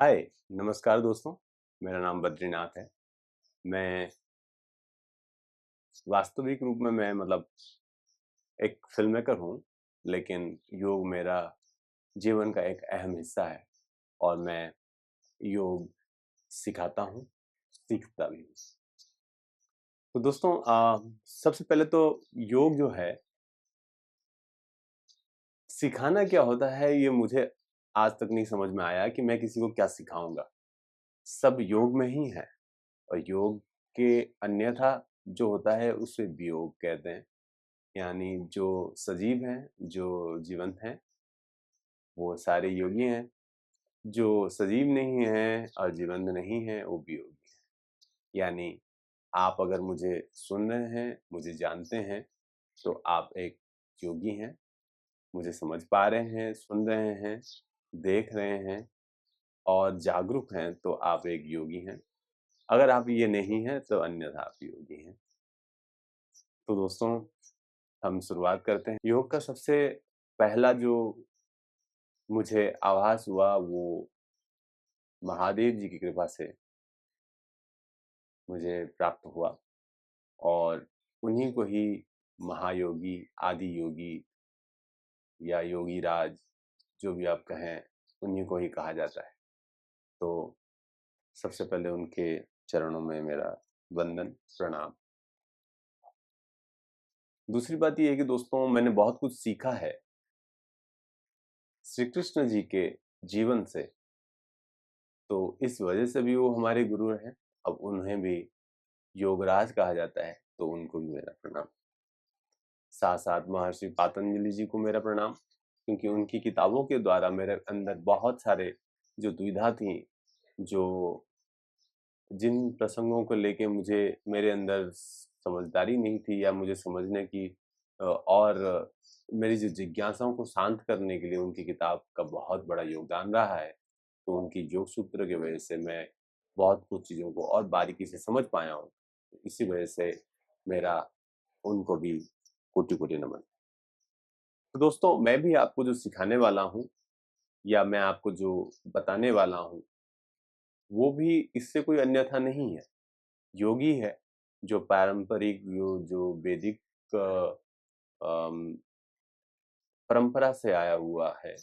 हाय, नमस्कार दोस्तों। मेरा नाम बद्रीनाथ है। मैं वास्तविक रूप में एक फ़िल्म मेकर हूँ, लेकिन योग मेरा जीवन का एक अहम हिस्सा है और मैं योग सिखाता हूँ, सीखता भी हूँ। तो दोस्तों सबसे पहले तो योग जो है, सिखाना क्या होता है ये मुझे आज तक नहीं समझ में आया कि मैं किसी को क्या सिखाऊँगा। सब योग में ही है और योग के अन्यथा जो होता है उसे वियोग कहते हैं। यानी जो सजीव हैं, जो जीवंत हैं, वो सारे योगी हैं। जो सजीव नहीं हैं और जीवंत नहीं हैं, वो वियोगी हैं। यानी आप अगर मुझे सुन रहे हैं, मुझे जानते हैं, तो आप एक योगी हैं। मुझे समझ पा रहे हैं, सुन रहे हैं, देख रहे हैं और जागरूक हैं, तो आप एक योगी हैं। अगर आप ये नहीं हैं, तो अन्यथा आप योगी हैं। तो दोस्तों, हम शुरुआत करते हैं। योग का सबसे पहला जो मुझे आभास हुआ वो महादेव जी की कृपा से मुझे प्राप्त हुआ और उन्हीं को ही महायोगी, आदि योगी या योगी राज जो भी आप कहें, उन्हीं को ही कहा जाता है। तो सबसे पहले उनके चरणों में मेरा वंदन, प्रणाम। दूसरी बात ये है कि दोस्तों मैंने बहुत कुछ सीखा है श्री कृष्ण जी के जीवन से, तो इस वजह से भी वो हमारे गुरु हैं। अब उन्हें भी योगराज कहा जाता है, तो उनको भी मेरा प्रणाम। साथ-साथ महर्षि पातंजलि जी को मेरा प्रणाम, क्योंकि उनकी किताबों के द्वारा मेरे अंदर बहुत सारे जो दुविधा थी, जो जिन प्रसंगों को लेके मुझे मेरे अंदर समझदारी नहीं थी या मुझे समझने की और मेरी जो जिज्ञासाओं को शांत करने के लिए उनकी किताब का बहुत बड़ा योगदान रहा है। तो उनकी योग सूत्र की वजह से मैं बहुत कुछ चीज़ों को और बारीकी से समझ पाया हूँ। इसी वजह से मेरा उनको भी कोटि-कोटि नमन। तो दोस्तों, मैं भी आपको जो सिखाने वाला हूँ या मैं आपको जो बताने वाला हूँ, वो भी इससे कोई अन्यथा नहीं है। योगी है, जो पारंपरिक जो वैदिक अ, अम, परंपरा से आया हुआ है,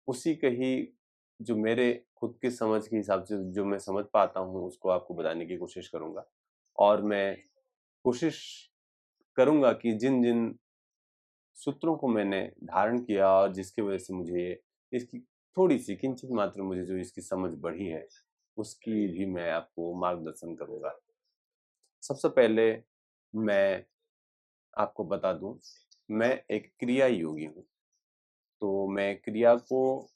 उसी के ही जो मेरे खुद की समझ के हिसाब से जो मैं समझ पाता हूँ, उसको आपको बताने की कोशिश करूँगा। और मैं कोशिश करूँगा कि जिन-जिन सूत्रों को मैंने धारण किया और जिसकी वजह से मुझे इसकी थोड़ी-सी किंचित मात्र मुझे जो इसकी समझ बढ़ी है, उसकी भी मैं आपको मार्गदर्शन करूँगा। सबसे पहले मैं आपको बता दूँ, मैं एक क्रिया योगी हूँ। तो मैं क्रिया को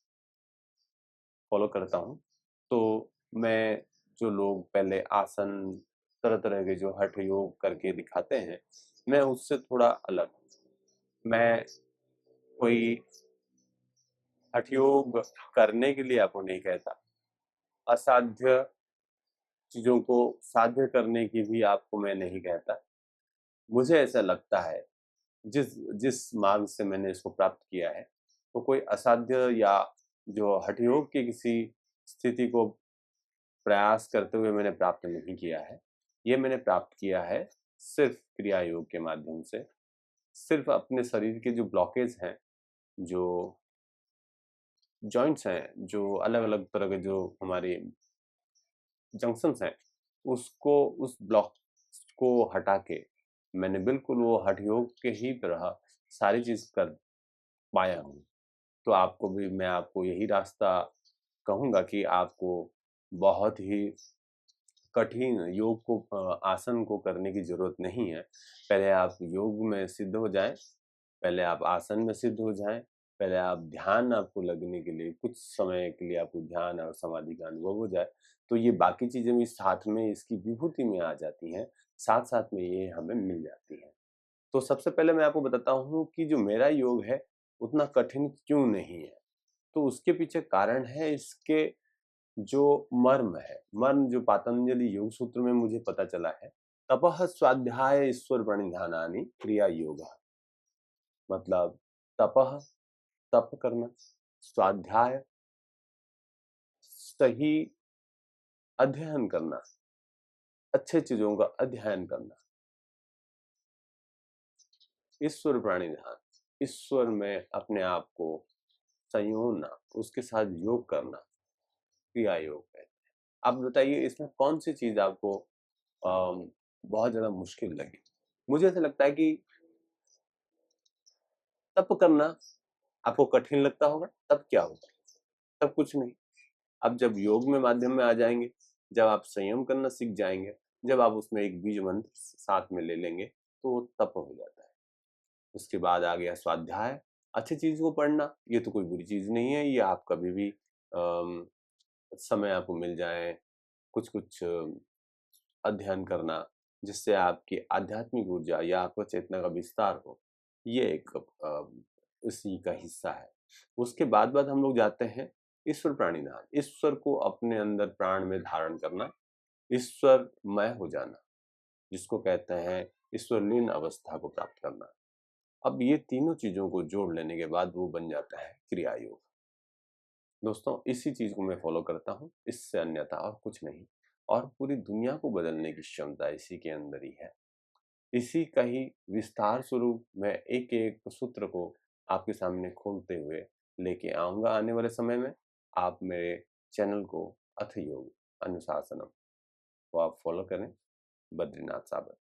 फ़ॉलो करता हूँ। तो मैं जो लोग पहले आसन तरह-तरह के जो हठ योग करके दिखाते हैं, मैं उससे थोड़ा अलग हूँ। मैं कोई हठ योग करने के लिए आपको नहीं कहता। असाध्य चीज़ों को साध्य करने की भी आपको मैं नहीं कहता। मुझे ऐसा लगता है जिस जिस मार्ग से मैंने इसको प्राप्त किया है, तो कोई असाध्य या जो हठ योग की किसी स्थिति को प्रयास करते हुए मैंने प्राप्त नहीं किया है। ये मैंने प्राप्त किया है सिर्फ़ क्रिया योग के माध्यम से। सिर्फ़ अपने शरीर के जो ब्लॉकेज हैं, जो जॉइंट्स हैं, जो अलग-अलग तरह के जो हमारे जंक्शन्स हैं, उसको उस ब्लॉक को हटा के मैंने बिल्कुल वो हठ योग के ही तरह सारी चीज़ कर पाया हूँ। तो आपको भी मैं आपको यही रास्ता कहूँगा कि आपको बहुत ही कठिन योग को आसन को करने की ज़रूरत नहीं है। पहले आप योग में सिद्ध हो जाएँ, पहले आप आसन में सिद्ध हो जाएँ, पहले आप ध्यान आपको लगने के लिए कुछ समय के लिए आपको ध्यान और समाधि का अनुभव हो जाए, तो ये बाकी चीज़ें भी साथ में इसकी विभूति में आ जाती हैं, साथ-साथ में ये हमें मिल जाती हैं। तो सबसे पहले मैं आपको बताता हूँ कि जो मेरा योग है, उतना कठिन क्यों नहीं है? तो उसके पीछे कारण है इसके जो मर्म जो पातंजलि योग सूत्र में मुझे पता चला है, तपः स्वाध्याय ईश्वर प्रणिधानानि क्रिया योगः। मतलब तपः तप करना, स्वाध्याय सही अध्ययन करना, अच्छे चीजों का अध्ययन करना, ईश्वर प्राणी ध्यान, ईश्वर में अपने आप को संयोजना, उसके साथ योग करना, क्रिया योग कहते हैं। आप बताइए इसमें कौन सी चीज आपको बहुत ज्यादा मुश्किल लगी? मुझे ऐसा लगता है कि तप करना आपको कठिन लगता होगा, तब क्या होगा? तब कुछ नहीं। अब जब योग में माध्यम में आ जाएंगे, जब आप संयम करना सीख जाएंगे, जब आप उसमें एक बीज मंत्र साथ में ले लेंगे, तो वो तप हो जाता है। उसके बाद आ गया स्वाध्याय, अच्छी चीज को पढ़ना, ये तो कोई बुरी चीज नहीं है, ये आप कभी भी समय आपको मिल जाए कुछ कुछ अध्ययन करना, जिससे आपकी आध्यात्मिक ऊर्जा या आपको चेतना का विस्तार हो, ये एक इसी का हिस्सा है। उसके बाद हम लोग जाते हैं ईश्वर प्राणिधान, ईश्वर को अपने अंदर प्राण में धारण करना, ईश्वरमय हो जाना, जिसको कहते हैं ईश्वरलीन अवस्था को प्राप्त करना। अब ये तीनों चीजों को जोड़ लेने के बाद वो बन जाता है क्रिया योग। दोस्तों, इसी चीज को मैं फॉलो करता हूँ, इससे अन्यथा और कुछ नहीं। और पूरी दुनिया को बदलने की क्षमता इसी के अंदर ही है। इसी का ही विस्तार स्वरूप मैं एक एक सूत्र को आपके सामने खोलते हुए लेके आऊंगा आने वाले समय में। आप मेरे चैनल को अथ योग अनुशासनम को आप फॉलो करें, बद्रीनाथ सागर।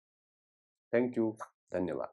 थैंक यू, धन्यवाद।